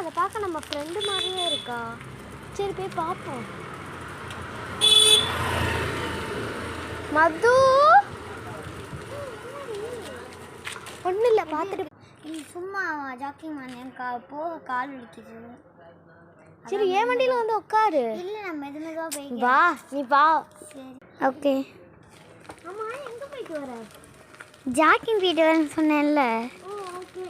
அதை பார்க்க நம்ம ஃப்ரெண்டு மாதிரியே இருக்கா. சரி போய் பார்ப்போம். மது ஒன்றும் இல்லை, பார்த்துட்டு சும்மா ஜாக்கிங் பண்ணேன்க்கா, போக கால் வலிக்குது. சரி ஏன் வண்டியில் வந்து உட்காரு. இல்லை நான் மெதுவாக போய் வா, நீ வா. சரி ஓகே. ஆமாம், எங்கே போயிட்டு வர? ஜாக்கிங் போயிட்டு வரேன்னு சொன்னேன்ல. ஓ ஓகே.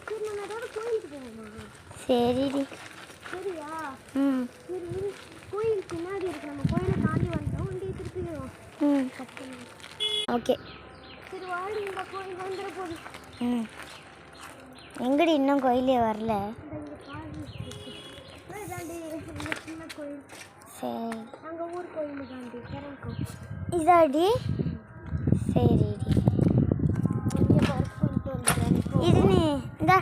சரி நான் அதோட கோயிலுக்கு போகணுமா? சரிடி. சரியா? ம் சரி கோயில் பின்னாடி இருக்கு, நம்ம கோயிலை தாண்டி வந்துட்டோம், வண்டி திருப்பிடுவோம். ம் ஓகே. சரி வாடி, இந்த கோயில் வந்துட போகுது. ம் எங்கடி இன்னும் கோயிலே வரல? சின்ன கோயில், சரி அங்கே ஊர் கோயில் தாண்டி இறங்கும். இதாடி? சரிடி. இது நீ இந்த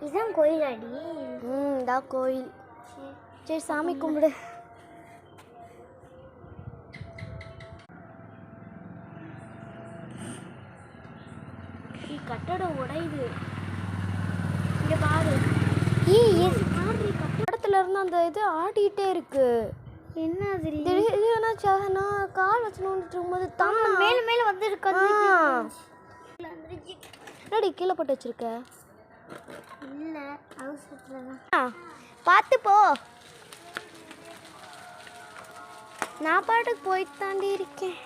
இதுதான் கோயிலாடி? இதான் கோயில். சரி சாமி கும்பிடு. கட்டடம் உடையுது, இங்க பாரு. கட்டடத்துல இருந்து அந்த இது ஆடிட்டே இருக்கு. என்ன அது? நான் கால் வச்சு நோண்டிட்டு இருக்கும்போது தான் மேல மேல வந்து இருக்கு. என்னடி கீழே போட்டு வச்சிருக்க? இல்ல அவசரத்துல பார்த்து போ. நான் பாட்டுக்கு போயிட்டு தாண்டி இருக்கேன்.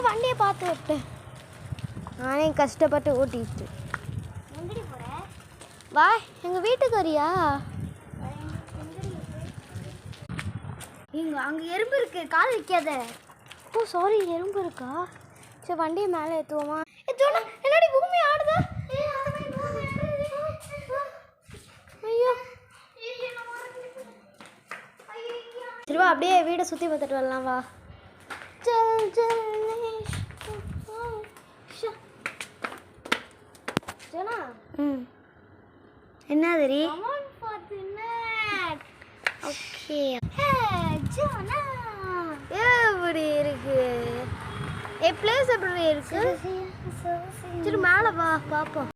வண்டியை பார்த்து விட்டு நானே கஷ்டப்பட்டு ஓட்டிட்டு. எங்கடி போற? வா, எங்கள் வீட்டுக்கு வரியா? இங்க அங்க எறும்பு இருக்கு, கால் வைக்காத. ஓ சாரி, எறும்பு இருக்கா? சரி வண்டியை மேலே ஏற்றுவோமா? என்னடி பூமி ஆடுதா? ஐயோ சரி வா, அப்படியே வீடை சுற்றி பார்த்துட்டு வரலாம். வா. ம் என்னதுரி? ஓகே. எப்படி இருக்கு? பிளேஸ் எப்படி இருக்கு? சரி மேலே வா பார்ப்போம்.